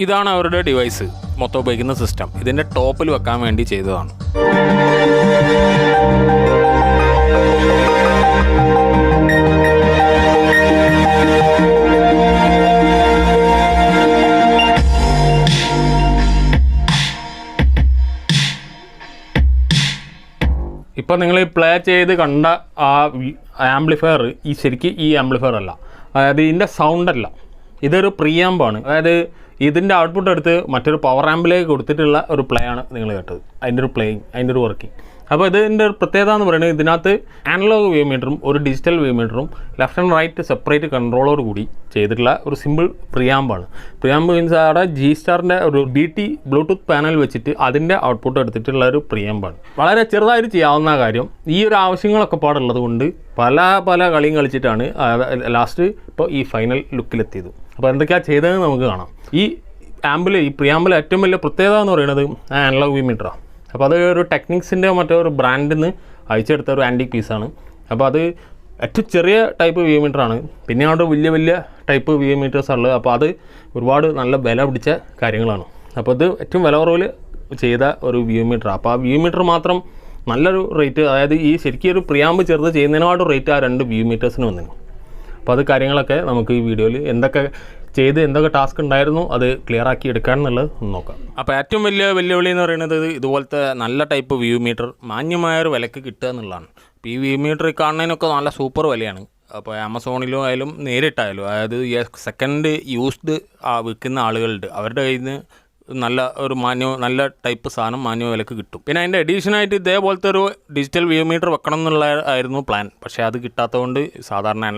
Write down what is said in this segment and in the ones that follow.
ഇതാണ് അവരുടെ ഡിവൈസ്, മൊത്തം ഉപയോഗിക്കുന്ന സിസ്റ്റം. ഇതിൻ്റെ ടോപ്പിൽ വെക്കാൻ വേണ്ടി ചെയ്തതാണ്. ഇപ്പോൾ നിങ്ങൾ പ്ലേ ചെയ്ത് കണ്ട ആ ആംപ്ലിഫയർ ശരിക്കും ഈ ആംപ്ലിഫയർ അല്ല, അതായത് ഇതിൻ്റെ സൗണ്ടല്ല, ഇതൊരു പ്രീആമ്പാണ്. അതായത് ഇതിൻ്റെ ഔട്ട്പുട്ട് എടുത്ത് മറ്റൊരു പവർ ആമ്പിലേക്ക് കൊടുത്തിട്ടുള്ള ഒരു പ്ലേ ആണ് നിങ്ങൾ കേട്ടത്, അതിൻ്റെ ഒരു പ്ലേയിങ്, അതിൻ്റെ ഒരു വർക്കിംഗ്. അപ്പോൾ ഇതിൻ്റെ ഒരു പ്രത്യേകത എന്ന് പറയുന്നത് ഇതിനകത്ത് ആനലോഗ് വ്യൂ മീറ്ററും ഒരു ഡിജിറ്റൽ വ്യൂ മീറ്ററും ലെഫ്റ്റ് ആൻഡ് റൈറ്റ് സെപ്പറേറ്റ് കൺട്രോളോട് കൂടി ചെയ്തിട്ടുള്ള ഒരു സിമ്പിൾ പ്രിയാമ്പാണ്. പ്രിയാമ്പ് മീൻസ് അവിടെ G-Starൻ്റെ ഒരു DT ബ്ലൂടൂത്ത് പാനൽ വെച്ചിട്ട് അതിൻ്റെ ഔട്ട്പുട്ട് എടുത്തിട്ടുള്ള ഒരു പ്രിയാമ്പാണ്. വളരെ ചെറുതായിട്ട് ചെയ്യാവുന്ന കാര്യം. ഈ ഒരു ആവശ്യങ്ങളൊക്കെ പാടുള്ളത് കൊണ്ട് പല കളിയും കളിച്ചിട്ടാണ് ലാസ്റ്റ് ഇപ്പോൾ ഈ ഫൈനൽ ലുക്കിലെത്തിയത്. അപ്പോൾ എന്തൊക്കെയാണ് ചെയ്തതെന്ന് നമുക്ക് കാണാം. ഈ പ്രിയാമ്പിൽ ഏറ്റവും വലിയ പ്രത്യേകത എന്ന് പറയുന്നത് ആനലോഗ് വ്യൂ മീറ്ററാണ്. അപ്പോൾ അത് ഒരു ടെക്നിക്സിൻ്റെ മറ്റൊരു ബ്രാൻഡിൽ നിന്ന് അയച്ചെടുത്ത ഒരു ആൻറ്റിക് പീസാണ്. അപ്പോൾ അത് ഏറ്റവും ചെറിയ ടൈപ്പ് വ്യൂ മീറ്ററാണ്. പിന്നെ അവിടെ വലിയ ടൈപ്പ് വ്യൂ മീറ്റേഴ്സ് ഉള്ളത്. അപ്പോൾ അത് ഒരുപാട് നല്ല വില പിടിച്ച കാര്യങ്ങളാണ്. അപ്പോൾ ഇത് ഏറ്റവും വില കുറവിൽ ചെയ്ത ഒരു വ്യൂ മീറ്ററാണ്. അപ്പോൾ ആ വ്യൂ മീറ്റർ മാത്രം നല്ലൊരു റേറ്റ്, അതായത് ഈ ശരിക്കും ഒരു പ്രിയാമ്പ് ചെറുത് ചെയ്യുന്നതിനോട് റേറ്റ് ആ 2 വ്യൂ മീറ്റേഴ്സിന് വന്നിരുന്നു. അപ്പോൾ അത് കാര്യങ്ങളൊക്കെ നമുക്ക് ഈ വീഡിയോയിൽ എന്തൊക്കെ ടാസ്ക് ഉണ്ടായിരുന്നു അത് ക്ലിയർ ആക്കി എടുക്കാൻ എന്നുള്ളത് നോക്കാം. അപ്പോൾ ഏറ്റവും വലിയ വെല്ലുവിളി എന്ന് പറയുന്നത് ഇതുപോലത്തെ നല്ല ടൈപ്പ് വ്യൂ മീറ്റർ മാന്യമായൊരു വിലക്ക് കിട്ടുക എന്നുള്ളതാണ്. അപ്പോൾ ഈ വ്യൂ മീറ്റർ കാണുന്നതിനൊക്കെ നല്ല സൂപ്പർ വിലയാണ്. അപ്പോൾ ആമസോണിലും ആയാലും നേരിട്ടായാലും, അതായത് സെക്കൻഡ് യൂസ്ഡ് വിൽക്കുന്ന ആളുകളുണ്ട്, അവരുടെ കയ്യിൽ നിന്ന് നല്ല ടൈപ്പ് സാധനം മാന്യ വിലക്ക് കിട്ടും. പിന്നെ അതിൻ്റെ എഡീഷനായിട്ട് ഇതേപോലത്തെ ഒരു ഡിജിറ്റൽ വ്യൂ മീറ്റർ വെക്കണം എന്നുള്ളതായിരുന്നു പ്ലാൻ. പക്ഷേ അത് കിട്ടാത്തതുകൊണ്ട് സാധാരണ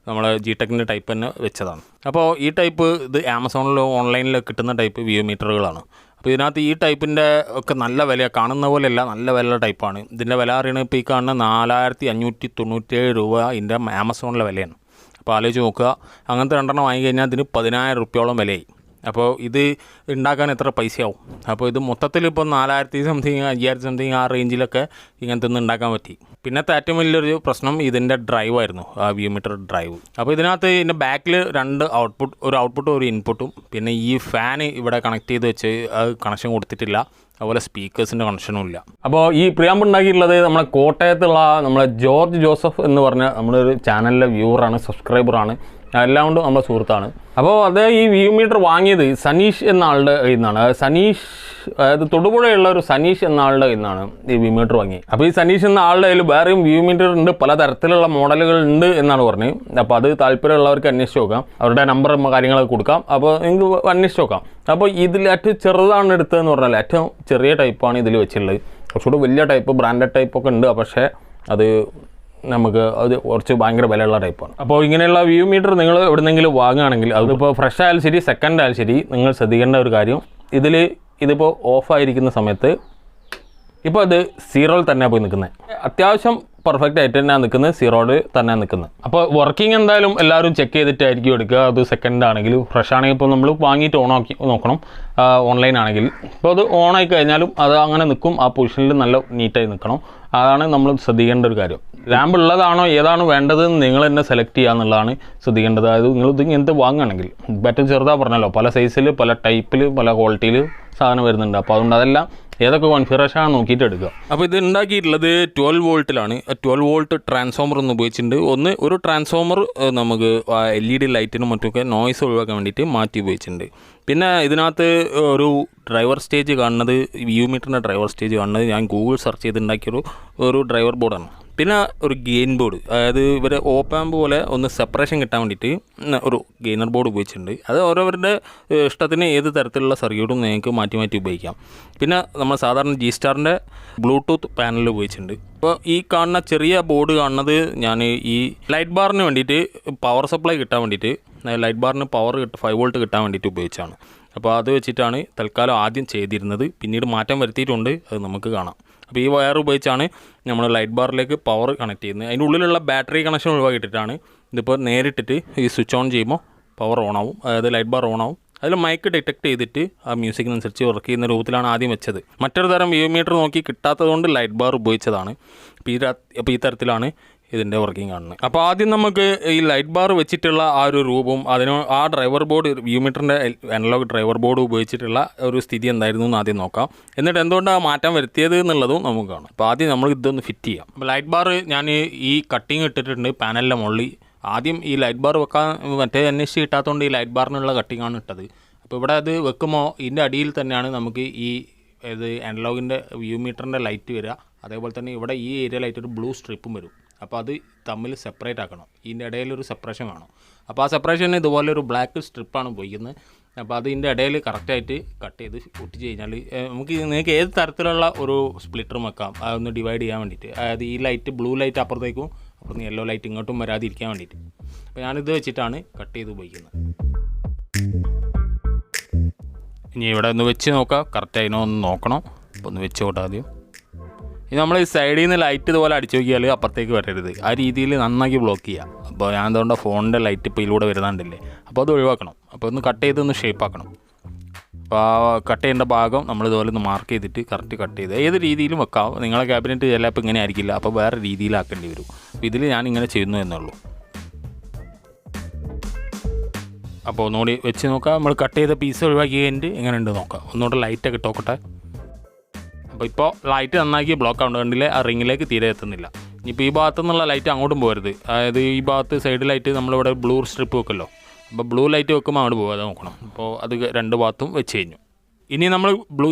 നമ്മൾ G-Techൻ്റെ ടൈപ്പ് തന്നെ വെച്ചതാണ്. അപ്പോൾ ഈ ടൈപ്പ് ഇത് ആമസോണിലോ ഓൺലൈനിലോ കിട്ടുന്ന ടൈപ്പ് വ്യൂ മീറ്ററുകളാണ്. അപ്പോൾ ഇതിനകത്ത് ഈ ടൈപ്പിൻ്റെ ഒക്കെ നല്ല വില, കാണുന്ന പോലെയല്ല, നല്ല വിലയുള്ള ടൈപ്പാണ്. ഇതിൻ്റെ വില അറിയണത് ഇപ്പോൾ ഈ കാണുന്ന 4597 രൂപ ഇതിൻ്റെ ആമസോണിലെ വിലയാണ്. അപ്പോൾ ആലോചിച്ച് നോക്കുക, അങ്ങനത്തെ 2 വാങ്ങിക്കഴിഞ്ഞാൽ ഇതിന് 10,000 രൂപയോളം വിലയായി. അപ്പോൾ ഇത് ഉണ്ടാക്കാൻ എത്ര പൈസയാവും? അപ്പോൾ ഇത് മൊത്തത്തിൽ ഇപ്പോൾ 4000 സംതിങ് 5000 സംതിങ് ആ റേഞ്ചിലൊക്കെ ഇങ്ങനത്തെ ഒന്ന് ഉണ്ടാക്കാൻ പറ്റി. പിന്നത്തെ ഏറ്റവും വലിയൊരു പ്രശ്നം ഇതിൻ്റെ ഡ്രൈവായിരുന്നു, ആ വ്യൂ മീറ്റർ ഡ്രൈവ്. അപ്പോൾ ഇതിനകത്ത് ഇതിൻ്റെ ബാക്കിൽ 2 ഔട്ട്പുട്ടും ഒരു ഇൻപുട്ടും, പിന്നെ ഈ ഫാൻ ഇവിടെ കണക്ട് ചെയ്ത് വെച്ച് അത് കണക്ഷൻ കൊടുത്തിട്ടില്ല, അതുപോലെ സ്പീക്കേഴ്സിൻ്റെ കണക്ഷനും ഇല്ല. അപ്പോൾ ഈ പ്രിയാമ്പ് ഉണ്ടാക്കിയിട്ടുള്ളത് നമ്മളെ കോട്ടയത്തുള്ള നമ്മളെ ജോർജ് ജോസഫ് എന്ന് പറഞ്ഞ നമ്മുടെ ഒരു ചാനലിലെ വ്യൂവറാണ്, സബ്സ്ക്രൈബറാണ്, എല്ലാം കൊണ്ടും നമ്മുടെ സുഹൃത്താണ്. അപ്പോൾ അത് ഈ വ്യൂ മീറ്റർ വാങ്ങിയത് സനീഷ് എന്ന ആളുടെ കയ്യിൽ നിന്നാണ്. അതായത് തൊടുപുഴയുള്ള ഒരു സനീഷ് എന്ന ആളുടെ കയ്യിൽ നിന്നാണ് ഈ വ്യൂ മീറ്റർ വാങ്ങിയത്. അപ്പോൾ ഈ സനീഷ് എന്ന ആളുടെ കയ്യിൽ വേറെയും വ്യൂ മീറ്റർ ഉണ്ട്, പല തരത്തിലുള്ള മോഡലുകൾ ഉണ്ട് എന്നാണ് പറഞ്ഞത്. അപ്പോൾ അത് താല്പര്യമുള്ളവർക്ക് അന്വേഷിച്ച് നോക്കാം, അവരുടെ നമ്പർ കാര്യങ്ങളൊക്കെ കൊടുക്കാം. അപ്പോൾ നിങ്ങൾക്ക് അന്വേഷിച്ച് നോക്കാം. അപ്പോൾ ഇതിൽ ഏറ്റവും ചെറുതാണ് എടുത്തതെന്ന് പറഞ്ഞാൽ ഏറ്റവും ചെറിയ ടൈപ്പാണ് ഇതിൽ വെച്ചിട്ടുള്ളത്. കുറച്ചുകൂടി വലിയ ടൈപ്പ് ബ്രാൻഡഡ് ടൈപ്പൊക്കെ ഉണ്ട്, പക്ഷേ അത് കുറച്ച് ഭയങ്കര വിലയുള്ള ടൈപ്പാണ്. അപ്പോൾ ഇങ്ങനെയുള്ള വ്യൂ മീറ്റർ നിങ്ങൾ എവിടെന്നെങ്കിലും വാങ്ങുകയാണെങ്കിൽ, അതിപ്പോൾ ഫ്രഷ് ആയാലും ശരി സെക്കൻഡ് ആയാലും ശരി, നിങ്ങൾ ശ്രദ്ധിക്കേണ്ട ഒരു കാര്യം, ഇതിപ്പോൾ ഓഫായിരിക്കുന്ന സമയത്ത് ഇപ്പോൾ ഇത് 0 തന്നെ പോയി നിൽക്കുന്നത്. അത്യാവശ്യം പെർഫെക്റ്റ് ആയിട്ട് തന്നെയാണ് നിൽക്കുന്നത്, 0 തന്നെ നിൽക്കുന്നത്. അപ്പോൾ വർക്കിംഗ് എന്തായാലും എല്ലാവരും ചെക്ക് ചെയ്തിട്ടായിരിക്കും എടുക്കുക. അത് സെക്കൻഡ് ആണെങ്കിൽ, ഫ്രഷ് ആണെങ്കിൽ ഇപ്പോൾ നമ്മൾ വാങ്ങിയിട്ട് ഓണാക്കി നോക്കണം. ഓൺലൈൻ ആണെങ്കിൽ ഇപ്പോൾ അത് ഓണായി കഴിഞ്ഞാലും അത് അങ്ങനെ നിൽക്കും, ആ പൊസിഷനിൽ നല്ല നീറ്റായി നിൽക്കണം. അതാണ് നമ്മൾ ശ്രദ്ധിക്കേണ്ട ഒരു കാര്യം. ലാമ്പ് ഉള്ളതാണോ ഏതാണ് വേണ്ടതെന്ന് നിങ്ങൾ തന്നെ സെലക്ട് ചെയ്യുക എന്നുള്ളതാണ് ശ്രദ്ധിക്കേണ്ടത്. അതായത് നിങ്ങൾ ഇങ്ങനത്തെ വാങ്ങുകയാണെങ്കിൽ, ഏറ്റവും ചെറുതാണ് പറഞ്ഞല്ലോ, പല സൈസിൽ പല ടൈപ്പിൽ പല ക്വാളിറ്റിയിൽ സാധനം വരുന്നുണ്ട്. അപ്പോൾ അതുകൊണ്ട് അതെല്ലാം ഏതൊക്കെ കോൺഫിഗറേഷനാണ് നോക്കിയിട്ട് എടുക്കുക. അപ്പോൾ ഇത് ഉണ്ടാക്കിയിട്ടുള്ളത് 12 വോൾട്ടിലാണ്. 12 വോൾട്ട് ട്രാൻസ്ഫോമർ ഒന്ന് ഉപയോഗിച്ചിട്ടുണ്ട്. ഒരു ട്രാൻസ്ഫോമർ നമുക്ക് LED ലൈറ്റിനും മറ്റുമൊക്കെ നോയ്സ് ഒഴിവാക്കാൻ വേണ്ടിയിട്ട് മാറ്റി ഉപയോഗിച്ചിട്ടുണ്ട്. പിന്നെ ഇതിനകത്ത് ഒരു ഡ്രൈവർ സ്റ്റേജ് കാണുന്നത്, വ്യൂ മീറ്ററിൻ്റെ ഡ്രൈവർ സ്റ്റേജ് കാണുന്നത് ഞാൻ ഗൂഗിൾ സെർച്ച് ചെയ്തുണ്ടാക്കിയൊരു ഡ്രൈവർ ബോർഡാണ്. പിന്നെ ഒരു ഗെയിൻ ബോർഡ്, അതായത് ഇവരെ ഓപ്പാമ്പ് പോലെ ഒന്ന് സെപ്പറേഷൻ കിട്ടാൻ വേണ്ടിയിട്ട് ഒരു ഗെയിനർ ബോർഡ് ഉപയോഗിച്ചിട്ടുണ്ട്. അത് ഓരോരുത്തരുടെ ഇഷ്ടത്തിന് ഏത് തരത്തിലുള്ള സർക്യൂട്ടും നിങ്ങൾക്ക് മാറ്റി ഉപയോഗിക്കാം. പിന്നെ നമ്മൾ സാധാരണ G-Starൻ്റെ ബ്ലൂടൂത്ത് പാനൽ ഉപയോഗിച്ചിട്ടുണ്ട്. അപ്പോൾ ഈ കാണുന്ന ചെറിയ ബോർഡ് കാണുന്നത് ഞാൻ ഈ ലൈറ്റ് ബാറിന് വേണ്ടിയിട്ട് പവർ സപ്ലൈ കിട്ടാൻ വേണ്ടിയിട്ട്, ലൈറ്റ് ബാറിന് പവർ 5 വോൾട്ട് കിട്ടാൻ വേണ്ടിയിട്ട് ഉപയോഗിച്ചാണ്. അപ്പോൾ അത് വെച്ചിട്ടാണ് തൽക്കാലം ആദ്യം ചെയ്തിരുന്നത്. പിന്നീട് മാറ്റം വരുത്തിയിട്ടുണ്ട്, അത് നമുക്ക് കാണാം. അപ്പോൾ ഈ വയർ ഉപയോഗിച്ചാണ് നമ്മൾ ലൈറ്റ് ബാറിലേക്ക് പവർ കണക്ട് ചെയ്യുന്നത്. അതിൻ്റെ ഉള്ളിലുള്ള ബാറ്ററി കണക്ഷൻ ഒഴിവാക്കിയിട്ടാണ് ഇതിപ്പോൾ നേരിട്ടിട്ട് ഈ സ്വിച്ച് ഓൺ ചെയ്യുമ്പോൾ പവർ ഓണാവും, അതായത് ലൈറ്റ് ബാർ ഓണാവും. അതിൽ മൈക്ക് ഡിറ്റക്ട് ചെയ്തിട്ട് ആ മ്യൂസിക്കിനനുസരിച്ച് വർക്ക് ചെയ്യുന്ന രൂപത്തിലാണ് ആദ്യം വെച്ചത്. മറ്റൊരു തരം വ്യൂ മീറ്റർ നോക്കി കിട്ടാത്തതുകൊണ്ട് ലൈറ്റ് ബാർ ഉപയോഗിച്ചതാണ്. അപ്പോൾ ഈ തരത്തിലാണ് ഇതിൻ്റെ വർക്കിംഗ് കാണുന്നത്. അപ്പോൾ ആദ്യം നമുക്ക് ഈ ലൈറ്റ് ബാർ വെച്ചിട്ടുള്ള ആ ഒരു രൂപവും ആ ഡ്രൈവർ ബോർഡ് വ്യൂ മീറ്ററിൻ്റെ അനലോഗ് ഡ്രൈവർ ബോർഡ് ഉപയോഗിച്ചിട്ടുള്ള ഒരു സ്ഥിതി എന്തായിരുന്നു എന്ന് ആദ്യം നോക്കാം. എന്നിട്ട് എന്തുകൊണ്ടാണ് മാറ്റം വരുത്തിയത് എന്നുള്ളതും നമുക്ക് കാണാം. അപ്പോൾ ആദ്യം നമ്മൾ ഇതൊന്ന് ഫിറ്റ് ചെയ്യാം. അപ്പോൾ ലൈറ്റ് ബാർ ഞാൻ ഈ കട്ടിങ് ഇട്ടിട്ടുണ്ട് പാനലിൻ്റെ മുകളിൽ. ആദ്യം ഈ ലൈറ്റ് ബാർ വെക്കാൻ മറ്റേ അന്വേഷിച്ച് കിട്ടാത്തതുകൊണ്ട് ഈ ലൈറ്റ് ബാറിനുള്ള കട്ടിങ്ങാണ് ഇട്ടത്. അപ്പോൾ ഇവിടെ അത് വെക്കുമ്പോൾ ഇതിൻ്റെ അടിയിൽ തന്നെയാണ് നമുക്ക് ഈ അനലോഗിൻ്റെ വ്യൂ മീറ്ററിൻ്റെ ലൈറ്റ് വരിക. അതേപോലെ തന്നെ ഇവിടെ ഈ ഏരിയയിലായിട്ട് ഒരു ബ്ലൂ സ്ട്രിപ്പും വരും. അപ്പോൾ അത് തമ്മിൽ സെപ്പറേറ്റ് ആക്കണം. ഇതിൻ്റെ ഇടയിലൊരു സെപ്പറേഷൻ വേണം. അപ്പോൾ ആ സെപ്പറേഷന് ഇതുപോലെ ഒരു ബ്ലാക്ക് സ്ട്രിപ്പാണ് ഉപയോഗിക്കുന്നത്. അപ്പോൾ അതിൻ്റെ ഇടയിൽ കറക്റ്റായിട്ട് കട്ട് ചെയ്ത് ഒട്ടിച്ച് കഴിഞ്ഞാൽ നിങ്ങൾക്ക് ഏത് തരത്തിലുള്ള ഒരു സ്പ്ലിറ്ററും വെക്കാം. അതൊന്ന് ഡിവൈഡ് ചെയ്യാൻ വേണ്ടിയിട്ട്. അതായത് ഈ ലൈറ്റ് ബ്ലൂ ലൈറ്റ് അപ്പുറത്തേക്കും അപ്പുറത്ത് യെല്ലോ ലൈറ്റ് ഇങ്ങോട്ടും വരാതിരിക്കാൻ വേണ്ടിയിട്ട്. അപ്പോൾ ഞാനിത് വെച്ചിട്ടാണ് കട്ട് ചെയ്ത് ഉപയോഗിക്കുന്നത്. ഇനി ഇവിടെ ഒന്ന് വെച്ച് നോക്കാം, കറക്റ്റ് അതിനോ ഒന്ന് നോക്കണം. അപ്പോൾ ഒന്ന് വെച്ച് നോക്കാം ആദ്യം. ഇനി നമ്മൾ ഈ സൈഡിൽ നിന്ന് ലൈറ്റ് ഇതുപോലെ അടിച്ചു നോക്കിയാൽ അപ്പുറത്തേക്ക് വരരുത്. ആ രീതിയിൽ നന്നാക്കി ബ്ലോക്ക് ചെയ്യാം. അപ്പോൾ ഞാൻ എന്തുകൊണ്ട് ഫോണിൻ്റെ ലൈറ്റ് ഇപ്പോൾ ഇതിലൂടെ വരുന്നുണ്ടല്ലേ, അപ്പോൾ അത് ഒഴിവാക്കണം. അപ്പോൾ ഒന്ന് കട്ട് ചെയ്ത് ഒന്ന് ഷേപ്പ് ആക്കണം. അപ്പോൾ ആ കട്ട് ചെയ്യേണ്ട ഭാഗം നമ്മളിതുപോലെ ഒന്ന് മാർക്ക് ചെയ്തിട്ട് കറക്റ്റ് കട്ട് ചെയ്ത് ഏത് രീതിയിലും വെക്കാം. നിങ്ങളെ ക്യാബിനറ്റ് ചിലപ്പോൾ ഇങ്ങനെ ആയിരിക്കില്ല, അപ്പോൾ വേറെ രീതിയിലാക്കേണ്ടി വരും. അപ്പോൾ ഇതിൽ ഞാൻ ഇങ്ങനെ ചെയ്യുന്നു എന്നുള്ളൂ. അപ്പോൾ ഒന്നുകൂടി വെച്ച് നോക്കാം. നമ്മൾ കട്ട് ചെയ്ത പീസ് ഒഴിവാക്കി കഴിഞ്ഞിട്ട് എങ്ങനെയുണ്ട് നോക്കാം. ഒന്നുകൂടെ ലൈറ്റൊക്കെ ഇട്ടോക്കട്ടെ. അപ്പോൾ ഇപ്പോൾ ലൈറ്റ് നന്നാക്കി ബ്ലോക്ക് ആവുന്നത് കണ്ടില്ലേ, ആ റിങ്ങിലേക്ക് തീരെ എത്തുന്നില്ല. ഇനിയിപ്പോൾ ഈ ഭാഗത്തു നിന്നുള്ള ലൈറ്റ് അങ്ങോട്ടും പോകരുത്. അതായത് ഈ ഭാഗത്ത് സൈഡ് ലൈറ്റ് നമ്മളിവിടെ ബ്ലൂ സ്ട്രിപ്പ് വെക്കുമല്ലോ, അപ്പോൾ ബ്ലൂ ലൈറ്റ് വെക്കുമ്പോൾ അങ്ങോട്ട് പോകാതെ നോക്കണം. അപ്പോൾ അത് രണ്ട് ഭാഗത്തും വെച്ച് കഴിഞ്ഞു. ഇനി നമ്മൾ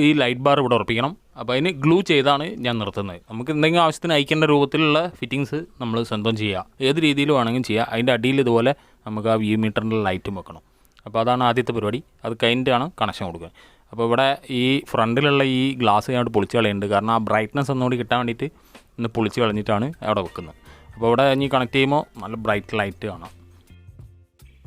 ഈ ലൈറ്റ് ബാർ ഇവിടെ ഉറപ്പിക്കണം. അപ്പോൾ അതിന് ഗ്ലൂ ചെയ്താണ് ഞാൻ നിർത്തുന്നത്. നമുക്ക് എന്തെങ്കിലും ആവശ്യത്തിന് അയക്കേണ്ട രൂപത്തിലുള്ള ഫിറ്റിങ്സ് നമ്മൾ സ്വന്തം ചെയ്യുക. ഏത് രീതിയിൽ വേണമെങ്കിലും ചെയ്യുക. അതിൻ്റെ അടിയിൽ ഇതുപോലെ നമുക്ക് ആ വ്യൂ മീറ്ററിൻ്റെ ലൈറ്റും വെക്കണം. അപ്പോൾ അതാണ് ആദ്യത്തെ പരിപാടി. അത് കഴിഞ്ഞിട്ടാണ് കണക്ഷൻ കൊടുക്കുക. അപ്പോൾ ഇവിടെ ഈ ഫ്രണ്ടിലുള്ള ഈ ഗ്ലാസ് ഞാൻ പൊളിച്ച് കളയുന്നുണ്ട്. കാരണം ആ ബ്രൈറ്റ്നസ് ഒന്നുകൂടി കിട്ടാൻ വേണ്ടിയിട്ട് ഒന്ന് പൊളിച്ച് കളഞ്ഞിട്ടാണ് അവിടെ വെക്കുന്നത്. അപ്പോൾ ഇവിടെ ഇനി കണക്ട് ചെയ്യുമ്പോൾ നല്ല ബ്രൈറ്റ് ലൈറ്റ് കാണാം.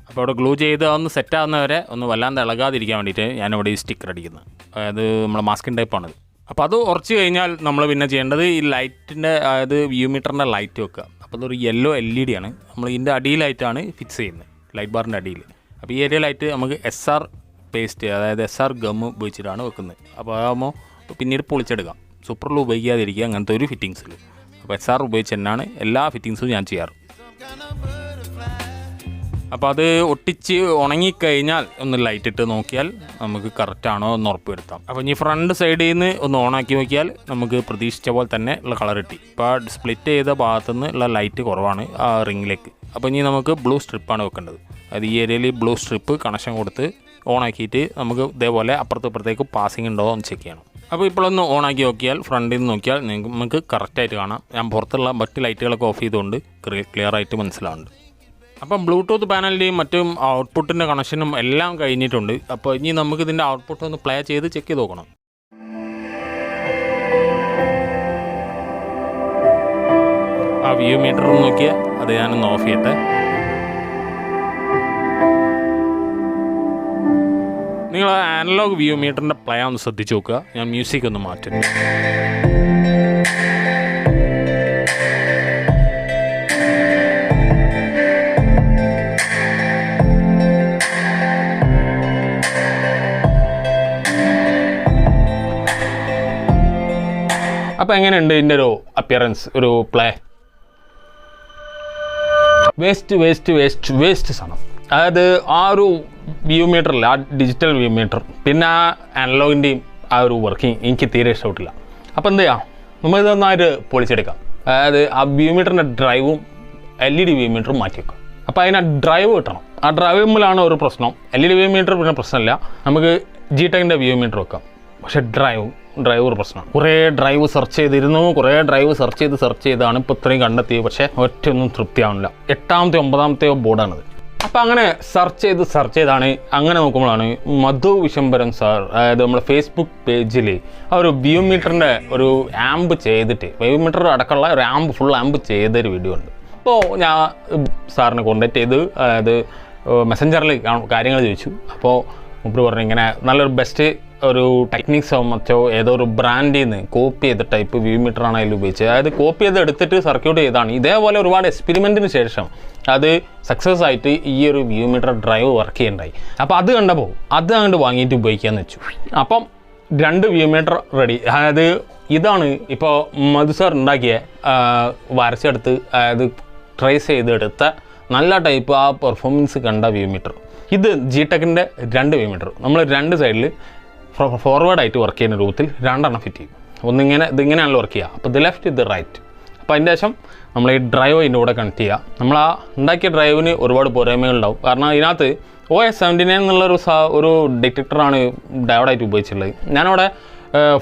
അപ്പോൾ അവിടെ ഗ്ലൂ ചെയ്ത് ഒന്ന് സെറ്റാകുന്നവരെ ഒന്ന് വല്ലാണ്ട് ഇളകാതിരിക്കാൻ വേണ്ടിയിട്ട് ഞാനിവിടെ ഈ സ്റ്റിക്കർ അടിക്കുന്നത്. അതായത് നമ്മളെ മാസ്കിൻ ടൈപ്പാണിത്. അപ്പോൾ അത് ഉറച്ച് കഴിഞ്ഞാൽ നമ്മൾ പിന്നെ ചെയ്യേണ്ടത് ഈ ലൈറ്റിൻ്റെ, അതായത് വ്യൂ മീറ്ററിൻ്റെ ലൈറ്റ് വെക്കുക. അപ്പോൾ അതൊരു യെല്ലോ LED ആണ്. നമ്മൾ ഇതിൻ്റെ അടിയിലായിട്ടാണ് ഫിക്സ് ചെയ്യുന്നത്, ലൈറ്റ് ബാറിൻ്റെ അടിയിൽ. അപ്പോൾ ഈ ഏരിയയിലായിട്ട് നമുക്ക് SR പേസ്റ്റ്, അതായത് SR ഗം ഉപയോഗിച്ചിട്ടാണ് വെക്കുന്നത്. അപ്പോൾ അതാകുമ്പോൾ പിന്നീട് പൊളിച്ചെടുക്കാം. സൂപ്പറിൽ ഉപയോഗിക്കാതിരിക്കുക അങ്ങനത്തെ ഒരു ഫിറ്റിങ്സിൽ. അപ്പോൾ SR ഉപയോഗിച്ച് തന്നെയാണ് എല്ലാ ഫിറ്റിങ്സും ഞാൻ ചെയ്യാറ്. അപ്പോൾ അത് ഒട്ടിച്ച് ഉണങ്ങിക്കഴിഞ്ഞാൽ ഒന്ന് ലൈറ്റ് ഇട്ട് നോക്കിയാൽ നമുക്ക് കറക്റ്റാണോ എന്ന് ഉറപ്പ് വരുത്താം. അപ്പോൾ ഇനി ഫ്രണ്ട് സൈഡിൽ നിന്ന് ഒന്ന് ഓണാക്കി നോക്കിയാൽ നമുക്ക് പ്രതീക്ഷിച്ച പോലെ തന്നെ ഉള്ള കളർ കിട്ടി. ഇപ്പോൾ സ്പ്ലിറ്റ് ചെയ്ത ഭാഗത്തുനിന്ന് ഉള്ള ലൈറ്റ് കുറവാണ് ആ റിങ്ങിലേക്ക്. അപ്പോൾ ഇനി നമുക്ക് ബ്ലൂ സ്ട്രിപ്പാണ് വെക്കേണ്ടത്. അത് ഈ ഏരിയയിൽ ബ്ലൂ സ്ട്രിപ്പ് കണക്ഷൻ കൊടുത്ത് ഓണാക്കിയിട്ട് നമുക്ക് ഇതേപോലെ അപ്പുറത്തേക്ക് പാസിങ് ഉണ്ടോ എന്ന് ചെക്ക് ചെയ്യണം. അപ്പോൾ ഇപ്പോഴൊന്ന് ഓണാക്കി നോക്കിയാൽ ഫ്രണ്ടിൽ നിന്ന് നോക്കിയാൽ നമുക്ക് കറക്റ്റായിട്ട് കാണാം. ഞാൻ പുറത്തുള്ള മറ്റ് ലൈറ്റുകളൊക്കെ ഓഫ് ചെയ്തുകൊണ്ട് ക്ലിയർ ആയിട്ട് മനസ്സിലാവുന്നുണ്ട്. അപ്പം ബ്ലൂടൂത്ത് പാനലിൻ്റെയും മറ്റും ഔട്ട്പുട്ടിൻ്റെ കണക്ഷനും എല്ലാം കഴിഞ്ഞിട്ടുണ്ട്. അപ്പോൾ ഇനി നമുക്ക് ഇതിൻ്റെ ഔട്ട്പുട്ട് ഒന്ന് പ്ലേ ചെയ്ത് ചെക്ക് ചെയ്ത് നോക്കണം. ആ വ്യൂ മീറ്റർ ഒന്ന് നോക്കിയാൽ അത് ഞാനൊന്ന് ഓഫ് ചെയ്യട്ടെ. നിങ്ങൾ അനലോഗ് വ്യൂ മീറ്ററിൻ്റെ പ്ലേ ഒന്ന് ശ്രദ്ധിച്ച് നോക്കുക. ഞാൻ മ്യൂസിക് ഒന്ന് മാറ്റുന്നു. അപ്പോൾ എങ്ങനെയുണ്ട് ഇതിൻ്റെ ഒരു അപ്പിയറൻസ്, ഒരു പ്ലേ? വേസ്റ്റ് സാധനം. അതായത് ആ ഒരു വ്യൂ മീറ്ററില്ല, ആ ഡിജിറ്റൽ വ്യൂ മീറ്റർ, പിന്നെ ആ അനലോഗിൻ്റെയും ആ ഒരു വർക്കിംഗ് എനിക്ക് തീരെ ഇഷ്ടപ്പെട്ടില്ല. അപ്പോൾ എന്ത് ചെയ്യാം, നമ്മൾ ഇതൊന്നായിട്ട് പൊളിച്ചെടുക്കാം. അതായത് ആ വ്യൂ മീറ്ററിൻ്റെ ഡ്രൈവും LED വ്യൂ മീറ്ററും മാറ്റി വെക്കാം. അപ്പോൾ അതിന് ഡ്രൈവ് കിട്ടണം. ആ ഡ്രൈവുമ്മിലാണ് ഒരു പ്രശ്നം. LED വ്യൂ മീറ്റർ പിന്നെ പ്രശ്നമില്ല, നമുക്ക് G-Techൻ്റെ വ്യൂ മീറ്റർ വെക്കാം. പക്ഷേ ഡ്രൈവ് ഒരു പ്രശ്നമാണ്. കുറേ ഡ്രൈവ് സെർച്ച് ചെയ്താണ് ഇപ്പോൾ ഇത്രയും കണ്ടെത്തിയത്. പക്ഷേ ഒറ്റൊന്നും തൃപ്തിയാവുന്നില്ല. 8ാമത്തെ 9ാമത്തെയോ ബോർഡാണിത്. അപ്പോൾ അങ്ങനെ സെർച്ച് ചെയ്താണ് അങ്ങനെ നോക്കുമ്പോഴാണ് മധു വിശംബരൻ സാർ, അതായത് നമ്മുടെ ഫേസ്ബുക്ക് പേജിൽ ആ ഒരു വ്യൂ മീറ്ററിൻ്റെ ഒരു ആമ്പ് ചെയ്തിട്ട്, വ്യൂ മീറ്റർ അടക്കമുള്ള ഒരു ഫുൾ ആമ്പ് ചെയ്തൊരു വീഡിയോ ഉണ്ട്. അപ്പോൾ ഞാൻ സാറിനെ കോൺടാക്ട് ചെയ്ത്, അതായത് മെസ്സഞ്ചറിൽ കാര്യങ്ങൾ ചോദിച്ചു. അപ്പോൾ മുമ്പ് പറഞ്ഞു ഇങ്ങനെ നല്ലൊരു ബെസ്റ്റ് ഒരു ടെക്നിക്സോ മറ്റോ ഏതോ ഒരു ബ്രാൻഡിൽ നിന്ന് കോപ്പി ചെയ്ത ടൈപ്പ് വ്യൂ മീറ്ററാണ് അതിൽ ഉപയോഗിച്ചത്. അതായത് കോപ്പി ചെയ്ത് എടുത്തിട്ട് സർക്യൂട്ട് ചെയ്താണ്. ഇതേപോലെ ഒരുപാട് എക്സ്പെരിമെൻറ്റിന് ശേഷം അത് സക്സസ് ആയിട്ട് ഈ ഒരു വ്യൂ മീറ്റർ ഡ്രൈവ് വർക്ക് ചെയ്യണ്ടായി. അപ്പോൾ അത് കണ്ടപ്പോൾ അത് അങ്ങോട്ട് വാങ്ങിയിട്ട് ഉപയോഗിക്കാമെന്ന് വെച്ചു. അപ്പം 2 വ്യൂ മീറ്റർ റെഡി. അതായത് ഇതാണ് ഇപ്പോൾ മധു സാർ ഉണ്ടാക്കിയ വരച്ചെടുത്ത്, അതായത് ട്രേസ് ചെയ്തെടുത്ത നല്ല ടൈപ്പ് ആ പെർഫോമൻസ് കണ്ട വ്യൂ മീറ്റർ. ഇത് G-Techൻ്റെ 2 വ്യൂ മീറ്റർ. നമ്മൾ 2 സൈഡിൽ ഫോർവേഡായിട്ട് വർക്ക് ചെയ്യുന്ന രൂപത്തിൽ 2 ഫിറ്റ് ചെയ്യും. ഇതിങ്ങനെയാണല്ലോ വർക്ക് ചെയ്യുക. അപ്പോൾ ഇത് ലെഫ്റ്റ് ഇത് റൈറ്റ്. അപ്പോൾ അതിൻ്റെ ശേഷം നമ്മൾ ഈ ഡ്രൈവ് ഇതിൻ്റെ കൂടെ കണക്ട് ചെയ്യുക. നമ്മൾ ആ ഉണ്ടാക്കിയ ഡ്രൈവിന് ഒരുപാട് പോരായ്മകളുണ്ടാവും. കാരണം ഇതിനകത്ത് OS79 എന്നുള്ളൊരു ഒരു ഡിറ്റക്ടറാണ് ഡയോഡായിട്ട് ഉപയോഗിച്ചിട്ടുള്ളത്. ഞാനവിടെ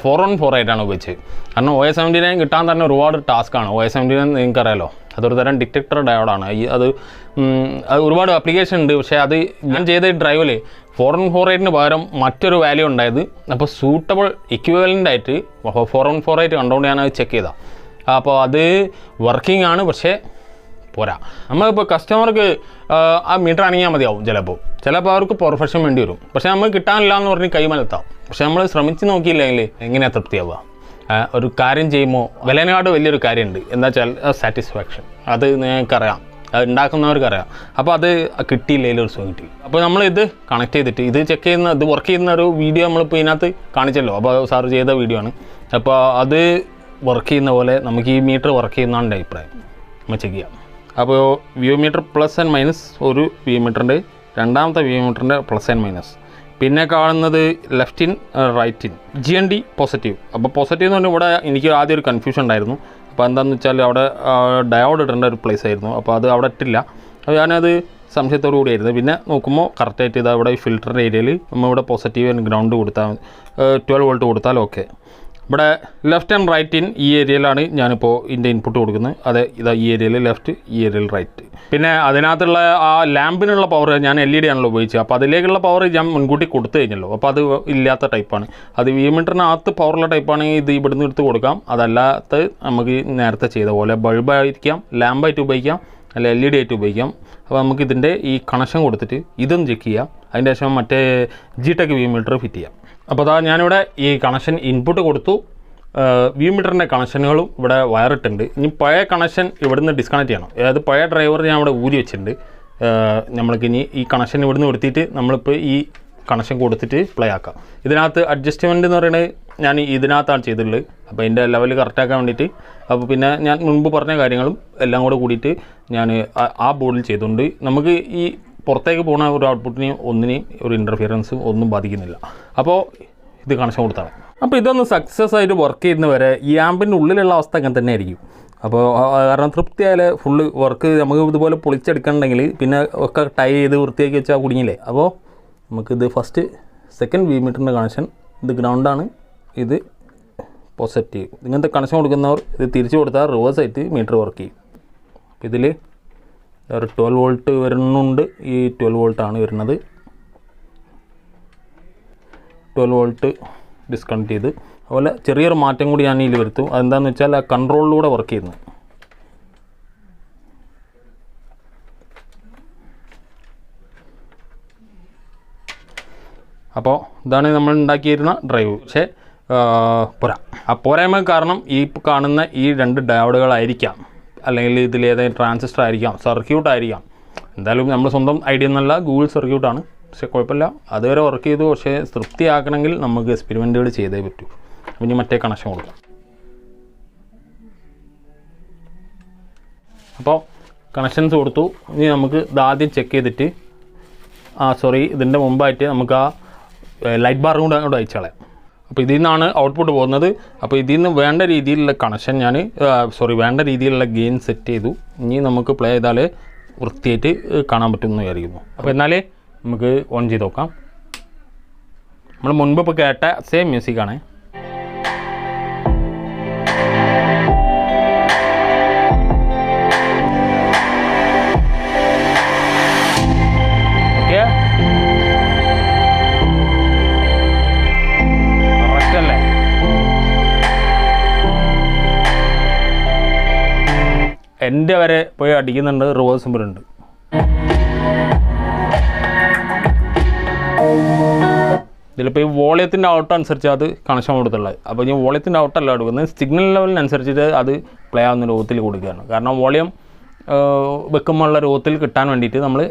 414 ഉപയോഗിച്ചത്. കാരണം OS79 കിട്ടാൻ തന്നെ ഒരുപാട് ടാസ്ക്കാണ്. OS79 നിങ്ങൾക്കറിയാലോ, അതൊരു തരം ഡിറ്റക്ടർ ഡയോഡാണ്. അത് ഒരുപാട് ആപ്ലിക്കേഷൻ ഉണ്ട്. പക്ഷേ അത് ഞാൻ ചെയ്ത ഡ്രൈവിൽ 4148 പകരം മറ്റൊരു വാല്യൂ ഉണ്ടായത്. അപ്പോൾ സൂട്ടബിൾ ഇക്വിവലൻ്റ് ആയിട്ട് 4148 കണ്ടുകൊണ്ട് ഞാനത് ചെക്ക് ചെയ്തതാണ്. അപ്പോൾ അത് വർക്കിംഗ് ആണ്, പക്ഷേ പോരാ. നമ്മളിപ്പോൾ കസ്റ്റമർക്ക് ആ മീറ്റർ അണിയാൽ മതിയാവും. ചിലപ്പോൾ അവർക്ക് പെർഫെക്ഷൻ വേണ്ടി വരും. പക്ഷേ നമുക്ക് കിട്ടാനില്ല എന്ന് പറഞ്ഞ് കൈമലത്താം. പക്ഷേ നമ്മൾ ശ്രമിച്ച് നോക്കിയില്ലെങ്കിൽ എങ്ങനെയാണ് തൃപ്തിയാവുക? ഒരു കാര്യം ചെയ്യുമ്പോൾ വിലനെക്കാട് വലിയൊരു കാര്യമുണ്ട്. എന്താ വെച്ചാൽ സാറ്റിസ്ഫാക്ഷൻ. അത് നിങ്ങൾക്കറിയാം, അത് ഉണ്ടാക്കുന്നവർക്കറിയാം. അപ്പോൾ അത് കിട്ടിയില്ലെങ്കിൽ ഒരു സുഖം കിട്ടി. അപ്പോൾ നമ്മളിത് കണക്ട് ചെയ്തിട്ട് ഇത് ചെക്ക് ചെയ്യുന്ന ഇത് വർക്ക് ചെയ്യുന്ന ഒരു വീഡിയോ നമ്മളിപ്പോൾ ഇതിനകത്ത് കാണിച്ചല്ലോ. അപ്പോൾ സാറ് ചെയ്ത വീഡിയോ ആണ്. അപ്പോൾ അത് വർക്ക് ചെയ്യുന്ന പോലെ നമുക്ക് ഈ മീറ്റർ വർക്ക് ചെയ്യുന്നതാണ് എൻ്റെ അഭിപ്രായം. നമ്മൾ ചെക്ക് ചെയ്യാം. അപ്പോൾ view meter plus and minus ഒരു വ്യൂ മീറ്ററിൻ്റെ, രണ്ടാമത്തെ വ്യൂ മീറ്ററിൻ്റെ പ്ലസ് ആൻഡ് മൈനസ്. പിന്നെ കാണുന്നത് left in right in, GND positive. അപ്പോൾ പോസിറ്റീവ് എന്ന് പറഞ്ഞാൽ ഇവിടെ എനിക്ക് ആദ്യം ഒരു കൺഫ്യൂഷൻ ഉണ്ടായിരുന്നു. അപ്പോൾ എന്താണെന്ന് വെച്ചാൽ അവിടെ ഡയോഡ് ഇടേണ്ട ഒരു പ്ലേസ് ആയിരുന്നു. അപ്പോൾ അത് അവിടെ ഇട്ടില്ല. അപ്പോൾ ഞാനത് സംശയത്തോടു കൂടിയായിരുന്നു. പിന്നെ നോക്കുമ്പോൾ കറക്റ്റായിട്ട് ഇതാ ഇവിടെ ഫിൽറ്റർ ഏരിയയിൽ നമ്മളിവിടെ പോസിറ്റീവ് ഗ്രൗണ്ട് കൊടുത്താൽ 12 വോൾട്ട് കൊടുത്താൽ ഓക്കെ. ഇവിടെ ലെഫ്റ്റ് ആൻഡ് റൈറ്റ് ഇൻ ഈ ഏരിയയിലാണ് ഞാനിപ്പോൾ ഇതിൻ്റെ ഇൻപുട്ട് കൊടുക്കുന്നത്. അതെ, ഇതാ ഈ ഏരിയയിൽ ലെഫ്റ്റ്, ഈ ഏരിയയിൽ റൈറ്റ്. പിന്നെ അതിനകത്തുള്ള ആ ലാമ്പിനുള്ള പവർ ഞാൻ LED ആണല്ലോ ഉപയോഗിച്ചത്. അപ്പോൾ അതിലേക്കുള്ള പവർ ഞാൻ മുൻകൂട്ടി കൊടുത്തു കഴിഞ്ഞല്ലോ. അപ്പോൾ അത് ഇല്ലാത്ത ടൈപ്പാണ്. അത് വ്യൂ മീറ്ററിനകത്ത് പവറുള്ള ടൈപ്പാണെങ്കിൽ ഇത് ഇവിടുന്ന് എടുത്ത് കൊടുക്കാം. അതല്ലാത്ത നമുക്ക് നേരത്തെ ചെയ്ത പോലെ ബൾബായിരിക്കാം, ലാമ്പായിട്ട് ഉപയോഗിക്കാം, അല്ല LED ആയിട്ട് ഉപയോഗിക്കാം. അപ്പോൾ നമുക്ക് ഇതിൻ്റെ ഈ കണക്ഷൻ കൊടുത്തിട്ട് ഇതും ചെക്ക് ചെയ്യാം. അതിൻ്റെ ശേഷം മറ്റേ G-Tech വ്യൂ മീറ്റർ ഫിറ്റ് ചെയ്യാം. അപ്പോൾ അതാ ഞാനിവിടെ ഈ കണക്ഷൻ ഇൻപുട്ട് കൊടുത്തു. വ്യൂ മീറ്ററിൻ്റെ കണക്ഷനുകളും ഇവിടെ വയറിട്ടുണ്ട്. ഇനി പഴയ കണക്ഷൻ ഇവിടുന്ന് ഡിസ്കണക്ട് ചെയ്യണം. അതായത് പഴയ ഡ്രൈവർ ഞാൻ ഇവിടെ ഊരി വെച്ചിട്ടുണ്ട്. നമ്മൾക്ക് ഇനി ഈ കണക്ഷൻ ഇവിടുന്ന് കൊടുത്തിട്ട് നമ്മളിപ്പോൾ ഈ കണക്ഷൻ കൊടുത്തിട്ട് പ്ലേ ആക്കാം. ഇതിനകത്ത് അഡ്ജസ്റ്റ്മെൻറ്റ് എന്ന് പറയുന്നത് ഞാൻ ഇതിനകത്താണ് ചെയ്തിട്ടുള്ളത്. അപ്പോൾ അതിൻ്റെ ലെവൽ കറക്റ്റാക്കാൻ വേണ്ടിയിട്ട്. അപ്പോൾ പിന്നെ ഞാൻ മുൻപ് പറഞ്ഞ കാര്യങ്ങളും എല്ലാം കൂടെ കൂടിയിട്ട് ഞാൻ ആ ബോർഡിൽ ചെയ്തുകൊണ്ട് നമുക്ക് ഈ പുറത്തേക്ക് പോകുന്ന ഒരു ഔട്ട്പുട്ടിനെയും ഒന്നിനെയും ഒരു ഇൻ്റർഫിയറൻസും ഒന്നും ബാധിക്കുന്നില്ല. അപ്പോൾ ഇത് കണക്ഷൻ കൊടുത്താണ്. അപ്പോൾ ഇതൊന്ന് സക്സസ് ആയിട്ട് വർക്ക് ചെയ്യുന്നവരെ ഈ ആമ്പിൻ്റെ ഉള്ളിലുള്ള അവസ്ഥ അങ്ങനെ തന്നെ ആയിരിക്കും. അപ്പോൾ കാരണം തൃപ്തിയായാൽ ഫുള്ള് വർക്ക് നമുക്ക് ഇതുപോലെ പൊളിച്ചെടുക്കണമെങ്കിൽ പിന്നെ ഒക്കെ ടൈ ചെയ്ത് വൃത്തിയാക്കി വെച്ചാൽ കുടുങ്ങിയില്ലേ. അപ്പോൾ നമുക്കിത് ഫസ്റ്റ് സെക്കൻഡ് വ്യൂ മീറ്ററിൻ്റെ കണക്ഷൻ, ഇത് ഗ്രൗണ്ടാണ്, ഇത് പോസിറ്റീവ്. ഇങ്ങനത്തെ കണക്ഷൻ കൊടുക്കുന്നവർ ഇത് തിരിച്ചു കൊടുത്താൽ റിവേഴ്സ് ആയിട്ട് മീറ്റർ വർക്ക് ചെയ്യും. അപ്പോൾ ഇതിൽ ഒരു 12 വോൾട്ട് വരുന്നുണ്ട്. ഈ 12 വോൾട്ടാണ് വരുന്നത്. 12 വോൾട്ട് ഡിസ്കണക്ട് ചെയ്ത് അതുപോലെ ചെറിയൊരു മാറ്റം കൂടി ഞാൻ ഇതിൽ വരുത്തും. അതെന്താണെന്ന് വെച്ചാൽ ആ കൺട്രോളിലൂടെ വർക്ക് ചെയ്യുന്നത്. അപ്പോൾ ഇതാണ് നമ്മൾ ഉണ്ടാക്കിയിരുന്ന ഡ്രൈവ്. പക്ഷേ പോരാ. ആ പോരായ്മ കാരണം ഈ കാണുന്ന ഈ 2 ഡയോഡുകളായിരിക്കാം, അല്ലെങ്കിൽ ഇതിലേതെങ്കിലും ട്രാൻസിസ്റ്റർ ആയിരിക്കാം, സർക്യൂട്ട് ആയിരിക്കാം. എന്തായാലും നമ്മൾ സ്വന്തം ഐഡിയ എന്നല്ല, ഗൂഗിൾ സർക്യൂട്ടാണ്. പക്ഷേ കുഴപ്പമില്ല, അതുവരെ വർക്ക് ചെയ്തു. പക്ഷേ തൃപ്തിയാക്കണമെങ്കിൽ നമുക്ക് എക്സ്പെരിമെൻറ്റുകൾ ചെയ്തേ പറ്റൂ. ഇനി മറ്റേ കണക്ഷൻ കൊടുക്കാം. അപ്പോൾ കണക്ഷൻസ് കൊടുത്തു. ഇനി നമുക്ക് ഇതാദ്യം ചെക്ക് ചെയ്തിട്ട് ഇതിൻ്റെ മുമ്പായിട്ട് നമുക്ക് ആ ലൈറ്റ് ബാറും കൂടെ അങ്ങോട്ട് അയച്ചു കളയാം. അപ്പോൾ ഇതിൽ നിന്നാണ് ഔട്ട്പുട്ട് പോകുന്നത്. അപ്പോൾ ഇതിൽ നിന്ന് വേണ്ട രീതിയിലുള്ള കണക്ഷൻ വേണ്ട രീതിയിലുള്ള ഗെയിൻ സെറ്റ് ചെയ്തു. ഇനി നമുക്ക് പ്ലേ ചെയ്താൽ വൃത്തിയായിട്ട് കാണാൻ പറ്റുമെന്ന് വിചാരിക്കുന്നു. അപ്പോൾ എന്നാലേ നമുക്ക് ഓൺ ചെയ്ത് നോക്കാം. നമ്മൾ മുൻപ് ഇപ്പോൾ കേട്ട സെയിം മ്യൂസിക്കാണ്. ഓക്കെ, കറക്റ്റ് അല്ലേ? എൻ്റെ വരെ പോയി അടിക്കുന്നുണ്ട്, റിവേഴ്സ് സിമ്പിളുണ്ട്. ഇതിലിപ്പോൾ ഈ വോളിയത്തിൻ്റെ ഔട്ട് അനുസരിച്ച് അത് കണക്ഷൻ കൊടുത്തുള്ളത്. അപ്പോൾ ഞാൻ വോളിയത്തിൻ്റെ ഔട്ടല്ല എടുക്കുന്നത്, സിഗ്നൽ ലെവലിനനുസരിച്ചിട്ട് അത് പ്ലേ ആവുന്ന രൂപത്തിൽ കൊടുക്കുകയാണ്. കാരണം വോളിയം വെക്കുമ്പോഴുള്ള രൂപത്തിൽ കിട്ടാൻ വേണ്ടിയിട്ട് നമ്മൾ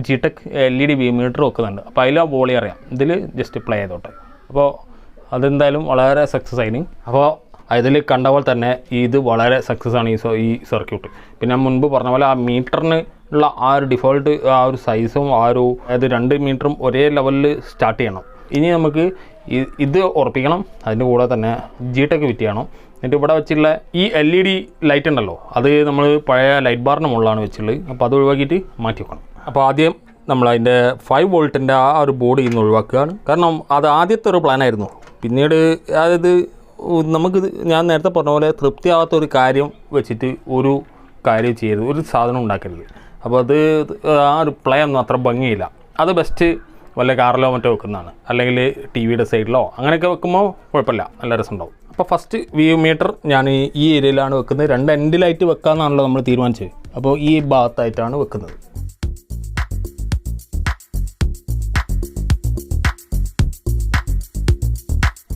G-Tech LED വ്യൂ മീറ്റർ വെക്കുന്നുണ്ട്. അപ്പോൾ അതിൽ ആ വോളിയം അറിയാം. ഇതിൽ ജസ്റ്റ് പ്ലേ ചെയ്തോട്ടെ. അപ്പോൾ അതെന്തായാലും വളരെ സക്സസ് ആയിരുന്നു. അപ്പോൾ അതിൽ കണ്ട പോലെ തന്നെ ഇത് വളരെ സക്സസ് ആണ് ഈ സർക്യൂട്ട്. പിന്നെ മുൻപ് പറഞ്ഞ പോലെ ആ മീറ്ററിന് ഉള്ള ആ ഒരു ഡിഫോൾട്ട് ആ ഒരു സൈസും ആ ഒരു അതായത് 2 മീറ്ററും ഒരേ ലെവലിൽ സ്റ്റാർട്ട് ചെയ്യണം. ഇനി നമുക്ക് ഇത് ഉറപ്പിക്കണം. അതിൻ്റെ കൂടെ തന്നെ G-Tech ഫിറ്റ് ചെയ്യണം. എന്നിട്ട് ഇവിടെ വെച്ചുള്ള ഈ LED ലൈറ്റ് ഉണ്ടല്ലോ, അത് നമ്മൾ പഴയ ലൈറ്റ് ബാറിന് മുകളിലാണ് വെച്ചുള്ളത്. അപ്പോൾ അത് ഒഴിവാക്കിയിട്ട് മാറ്റി വെക്കണം. അപ്പോൾ ആദ്യം നമ്മളതിൻ്റെ 5 വോൾട്ടിൻ്റെ ആ ഒരു ബോർഡ് ഇന്ന് ഒഴിവാക്കുകയാണ്. കാരണം അത് ആദ്യത്തെ ഒരു പ്ലാനായിരുന്നു. പിന്നീട് അതായത് നമുക്കിത് ഞാൻ നേരത്തെ പറഞ്ഞ പോലെ തൃപ്തിയാവാത്തൊരു കാര്യം വെച്ചിട്ട് ഒരു കാര്യം ചെയ്യരുത്, ഒരു സാധനം ഉണ്ടാക്കരുത്. അപ്പോൾ അത് ആ ഒരു പ്ലേ ഒന്നും അത്ര ഭംഗിയില്ല. അത് ബെസ്റ്റ് വല്ല കാറിലോ മറ്റോ വെക്കുന്നതാണ്, അല്ലെങ്കിൽ TV-യുടെ സൈഡിലോ അങ്ങനെയൊക്കെ വെക്കുമ്പോൾ കുഴപ്പമില്ല, നല്ല രസമുണ്ടാവും. അപ്പോൾ ഫസ്റ്റ് വ്യൂ മീറ്റർ ഞാൻ ഈ ഏരിയയിലാണ് വെക്കുന്നത്. 2 എൻഡിലായിട്ട് വെക്കാമെന്നാണല്ലോ നമ്മൾ തീരുമാനിച്ചത്. അപ്പോൾ ഈ ഭാഗത്തായിട്ടാണ് വെക്കുന്നത്.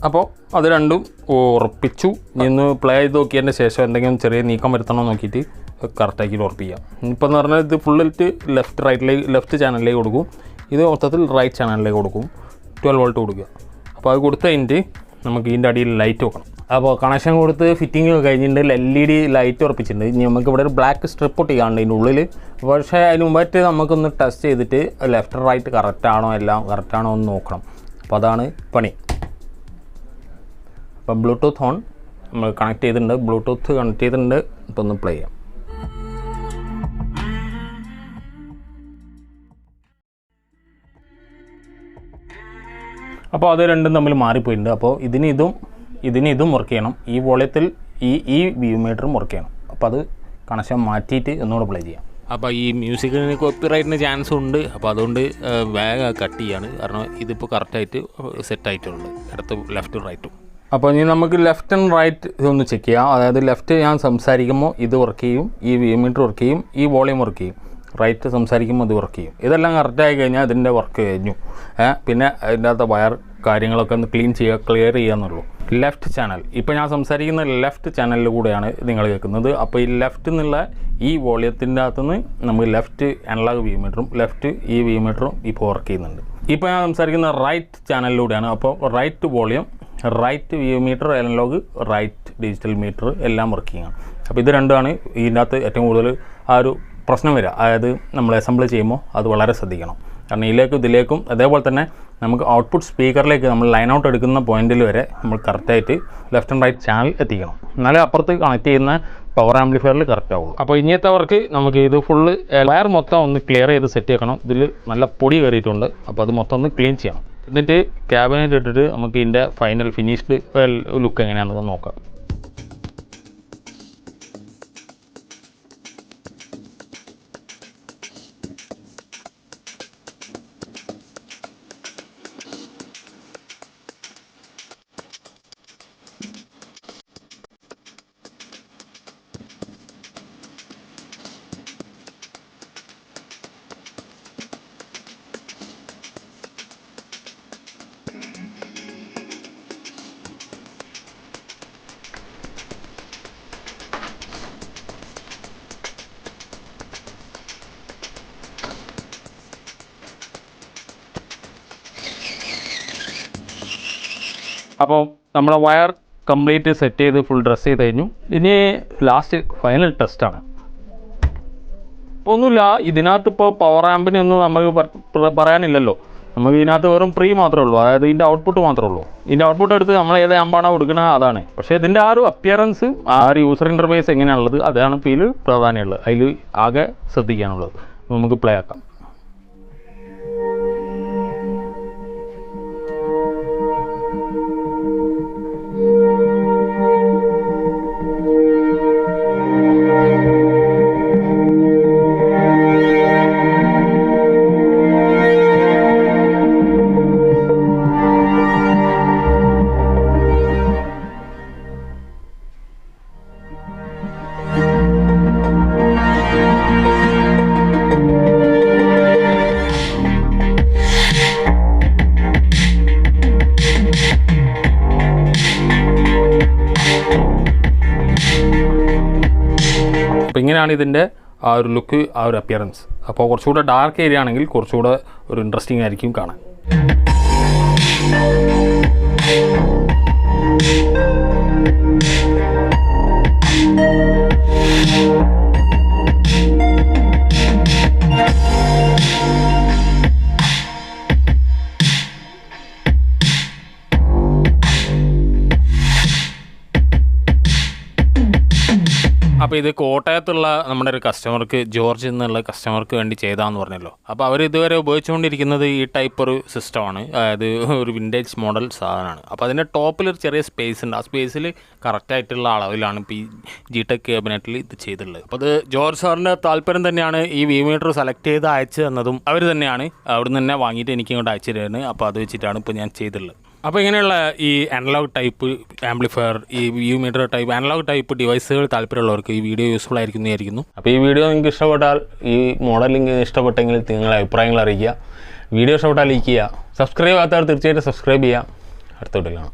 അപ്പോൾ അത് രണ്ടും ഉറപ്പിച്ചു. ഇന്ന് പ്ലേ ചെയ്ത് നോക്കിയതിൻ്റെ ശേഷം എന്തെങ്കിലും ചെറിയ നീക്കം വരുത്തണമെന്ന് നോക്കിയിട്ട് കറക്റ്റാക്കി ഉറപ്പിക്കാം. ഇപ്പോൾ എന്ന് പറഞ്ഞാൽ ഇത് ഫുള്ളിട്ട് ലെഫ്റ്റ് ചാനലിലേക്ക് കൊടുക്കും. ഇത് മൊത്തത്തിൽ റൈറ്റ് ചാനലിലേക്ക് കൊടുക്കും. 12 വോൾട്ട് കൊടുക്കുക. അപ്പോൾ അത് കൊടുത്ത് കഴിഞ്ഞിട്ട് നമുക്ക് ഇതിൻ്റെ അടിയിൽ ലൈറ്റ് വെക്കണം. അപ്പോൾ കണക്ഷൻ കൊടുത്ത് ഫിറ്റിംഗ് കഴിഞ്ഞിട്ടുണ്ട്. LED ലൈറ്റ് ഉറപ്പിച്ചിട്ടുണ്ട്. ഇനി നമുക്ക് ഇവിടെ ഒരു ബ്ലാക്ക് സ്ട്രിപ്പ് ഒട്ടിക്കാണ്ട് ഇതിൻ്റെ ഉള്ളിൽ. പക്ഷേ അതിന് മുമ്പായിട്ട് നമുക്കൊന്ന് ടെസ്റ്റ് ചെയ്തിട്ട് ലെഫ്റ്റ് റൈറ്റ് കറക്റ്റാണോ എല്ലാം കറക്റ്റാണോ എന്ന് നോക്കണം. അപ്പോൾ അതാണ് പണി. അപ്പോൾ ബ്ലൂടൂത്ത് ഓൺ നമ്മൾ കണക്ട് ചെയ്തിട്ടുണ്ട്. ബ്ലൂടൂത്ത് കണക്ട് ചെയ്തിട്ടുണ്ട്. ഇപ്പോൾ ഒന്ന് പ്ലേ ചെയ്യാം. അപ്പോൾ അത് രണ്ടും തമ്മിൽ മാറിപ്പോയിട്ടുണ്ട്. അപ്പോൾ ഇതിന് ഇതും വർക്ക് ചെയ്യണം. ഈ വോളിയത്തിൽ ഈ വ്യൂ മീറ്ററും വർക്ക് ചെയ്യണം. അപ്പോൾ അത് കണക്ഷൻ മാറ്റിയിട്ട് ഒന്നുകൂടെ പ്ലേ ചെയ്യാം. അപ്പോൾ ഈ മ്യൂസിക്കിന് കോപ്പിറൈറ്റിന് ചാൻസ് ഉണ്ട്. അപ്പോൾ അതുകൊണ്ട് വേഗം കട്ട് ചെയ്യാണ്. കാരണം ഇതിപ്പോൾ കറക്റ്റായിട്ട് സെറ്റായിട്ടുണ്ട്, ഇടത്ത് ലെഫ്റ്റും റൈറ്റും. അപ്പോൾ ഇനി നമുക്ക് ലെഫ്റ്റ് ആൻഡ് റൈറ്റ് ഇതൊന്ന് ചെക്ക് ചെയ്യാം. അതായത് ലെഫ്റ്റ് ഞാൻ സംസാരിക്കുമ്പോൾ ഇത് വർക്ക് ചെയ്യും, ഈ വ്യൂ മീറ്റർ വർക്ക് ചെയ്യും, ഈ വോളിയം വർക്ക് ചെയ്യും. റൈറ്റ് സംസാരിക്കുമ്പോൾ അത് വർക്ക് ചെയ്യും. ഇതെല്ലാം കറക്റ്റായി കഴിഞ്ഞാൽ ഇതിൻ്റെ വർക്ക് കഴിഞ്ഞു. പിന്നെ അതിൻ്റെ അകത്ത് വയർ കാര്യങ്ങളൊക്കെ ഒന്ന് ക്ലിയർ ചെയ്യാന്നുള്ളൂ. ലെഫ്റ്റ് ചാനൽ, ഇപ്പോൾ ഞാൻ സംസാരിക്കുന്ന ലെഫ്റ്റ് ചാനലിൽ കൂടെയാണ് നിങ്ങൾ കേൾക്കുന്നത്. അപ്പോൾ ഈ ലെഫ്റ്റ് എന്നുള്ള ഈ വോളിയത്തിൻ്റെ അകത്തുനിന്ന് നമുക്ക് ലെഫ്റ്റ് അനലോഗ് വ്യൂ മീറ്ററും ലെഫ്റ്റ് ഈ വ്യൂ മീറ്ററും ഇപ്പോൾ വർക്ക് ചെയ്യുന്നുണ്ട്. ഇപ്പോൾ ഞാൻ സംസാരിക്കുന്ന റൈറ്റ് ചാനലിലൂടെയാണ്. അപ്പോൾ right volume, right view meter, analog, right digital meter എല്ലാം വർക്കിംഗ് ആണ്. അപ്പോൾ ഇത് രണ്ടുമാണ് ഇതിൻ്റെ അകത്ത് ഏറ്റവും കൂടുതൽ ആ ഒരു പ്രശ്നം വരിക. അതായത് നമ്മൾ അസംബിൾ ചെയ്യുമ്പോൾ അത് വളരെ ശ്രദ്ധിക്കണം. കാരണം ഇതിലേക്കും അതേപോലെ തന്നെ നമുക്ക് ഔട്ട്പുട്ട് സ്പീക്കറിലേക്ക് നമ്മൾ ലൈൻ ഔട്ട് എടുക്കുന്ന പോയിന്റിൽ വരെ നമ്മൾ കറക്റ്റായിട്ട് ലെഫ്റ്റ് ആൻഡ് റൈറ്റ് ചാനൽ എത്തിക്കണം. എന്നാലേ അപ്പുറത്ത് കണക്ട് ചെയ്യുന്ന പവർ ആംപ്ലിഫയറിൽ കറക്റ്റ് ആവുള്ളൂ. അപ്പോൾ ഇനിയത്തെ വർക്ക് നമുക്ക് ഇത് ഫുള്ള് വയർ മൊത്തം ഒന്ന് ക്ലിയർ ചെയ്ത് സെറ്റ് ചെയ്യണം. ഇതിൽ നല്ല പൊടി കയറിയിട്ടുണ്ട്. അപ്പോൾ അത് മൊത്തം ഒന്ന് ക്ലീൻ ചെയ്യണം. എന്നിട്ട് ക്യാബിനറ്റ് ഇട്ടിട്ട് നമുക്ക് ഇതിൻ്റെ ഫൈനൽ ഫിനിഷ്ഡ് ലുക്ക് എങ്ങനെയാണെന്ന് നോക്കാം. അപ്പോൾ നമ്മുടെ വയർ കംപ്ലീറ്റ് സെറ്റ് ചെയ്ത് ഫുൾ ഡ്രസ്സ് ചെയ്ത് കഴിഞ്ഞു. ഇനി ലാസ്റ്റ് ഫൈനൽ ടെസ്റ്റാണ്. ഇപ്പോൾ ഒന്നുമില്ല, ഇതിനകത്ത് ഇപ്പോൾ പവർ ആമ്പിനൊന്നും നമുക്ക് പറയാനില്ലല്ലോ. നമുക്ക് ഇതിനകത്ത് വെറും പ്രീ മാത്രമേ ഉള്ളൂ, അതായത് ഇതിൻ്റെ ഔട്ട്പുട്ട് മാത്രമേ ഉള്ളൂ. ഇതിൻ്റെ ഔട്ട്പുട്ട് എടുത്ത് നമ്മൾ ഏത് ആമ്പാണോ കൊടുക്കുന്നത് അതാണ്. പക്ഷേ ഇതിൻ്റെ ആ ഒരു അപ്പിയറൻസ്, ആ ഒരു യൂസർ ഇൻ്റർഫേസ് എങ്ങനെയാണുള്ളത് അതാണ് ഇപ്പോൾ ഇതിൽ പ്രാധാന്യമുള്ളത്. അതിൽ ആകെ ശ്രദ്ധിക്കാനുള്ളത്. നമുക്ക് പ്ലേ ആക്കാം. അപ്പോൾ ഇങ്ങനെയാണ് ഇതിൻ്റെ ആ ഒരു ലുക്ക്, ആ ഒരു അപ്പിയറൻസ്. അപ്പോൾ കുറച്ചുകൂടെ ഡാർക്ക് ഏരിയ ആണെങ്കിൽ കുറച്ചുകൂടെ ഒരു ഇൻട്രസ്റ്റിംഗ് ആയിരിക്കും കാണാൻ. അപ്പോൾ ഇത് കോട്ടയത്തുള്ള നമ്മുടെ ഒരു കസ്റ്റമർക്ക്, ജോർജ് എന്നുള്ള കസ്റ്റമർക്ക് വേണ്ടി ചെയ്താന്ന് പറഞ്ഞല്ലോ. അപ്പോൾ അവർ ഇതുവരെ ഉപയോഗിച്ചുകൊണ്ടിരിക്കുന്നത് ഈ ടൈപ്പ് ഒരു സിസ്റ്റമാണ്, അതായത് ഒരു വിൻറ്റേജ് മോഡൽ സാധനമാണ്. അപ്പോൾ അതിൻ്റെ ടോപ്പിലൊരു ചെറിയ സ്പേസ് ഉണ്ട്, ആ സ്പേസിൽ കറക്റ്റായിട്ടുള്ള അളവിലാണ് ഇപ്പോൾ ഈ G-Tech ക്യാബിനറ്റിൽ ഇത് ചെയ്തിട്ടുള്ളത്. അപ്പോൾ അത് ജോർജ് സാറിൻ്റെ താല്പര്യം തന്നെയാണ്. ഈ V-Meter സെലക്ട് ചെയ്ത് അയച്ചു തന്നതും അവർ തന്നെയാണ്, അവിടെ നിന്ന് തന്നെ വാങ്ങിയിട്ട് എനിക്ക് ഇങ്ങോട്ട് അയച്ചു തരുന്നത്. അപ്പോൾ അത് വെച്ചിട്ടാണ് ഇപ്പോൾ ഞാൻ ചെയ്തിട്ടുള്ളത്. അപ്പോൾ ഇങ്ങനെയുള്ള ഈ അനലോഗ് ടൈപ്പ് ആംപ്ലിഫയർ, ഈ V-Meter ടൈപ്പ് അനലോഗ് ടൈപ്പ് ഡിവൈസുകൾ താല്പര്യമുള്ളവർക്ക് ഈ വീഡിയോ യൂസ്ഫുൾ ആയിരിക്കും എന്ന് വിചാരിക്കുന്നു. അപ്പോൾ ഈ വീഡിയോ നിങ്ങൾക്ക് ഇഷ്ടപ്പെട്ടാൽ, ഈ മോഡലിംഗ് ഇഷ്ടപ്പെട്ടെങ്കിൽ നിങ്ങളുടെ അഭിപ്രായങ്ങൾ അറിയിക്കുക. വീഡിയോ ഇഷ്ടപ്പെട്ടാൽ ലൈക്ക് ചെയ്യുക. സബ്സ്ക്രൈബ് ആകാത്തവർ തീർച്ചയായിട്ടും സബ്സ്ക്രൈബ് ചെയ്യുക. അടുത്ത വീഡിയോയിൽ കാണാം.